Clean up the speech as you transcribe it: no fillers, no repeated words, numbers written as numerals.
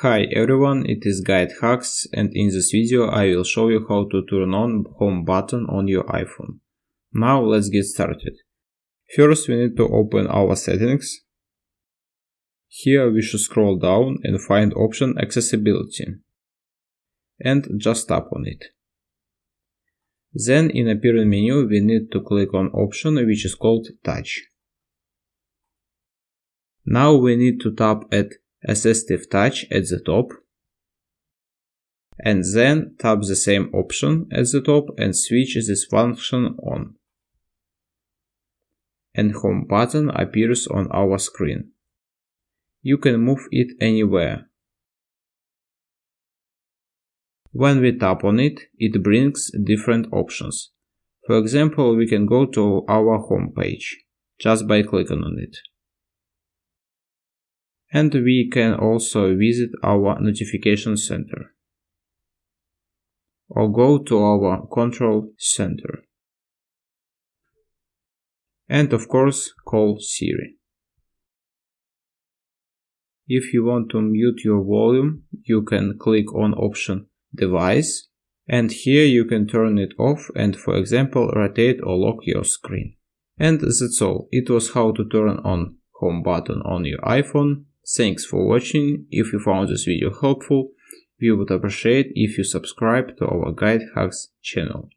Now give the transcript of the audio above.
Hi everyone, it is GuideHacks, and in this video I will show you how to turn on home button on your iPhone. Now let's get started. First we need to open our settings. Here we should scroll down and find option accessibility and just tap on it. Then in appearing menu we need to click on option which is called touch. Now we need to tap at assistive touch at the top and then tap the same option at the top and switch this function on. And home button appears on our screen. You can move it anywhere. When we tap on it, it brings different options. For example, we can go to our home page just by clicking on it. And we can also visit our notification center or go to our control center. And of course, call Siri. If you want to mute your volume, you can click on option device, and here you can turn it off and, for example, rotate or lock your screen. And that's all. It was how to turn on home button on your iPhone. Thanks for watching. If you found this video helpful, we would appreciate if you subscribe to our GuideHacks channel.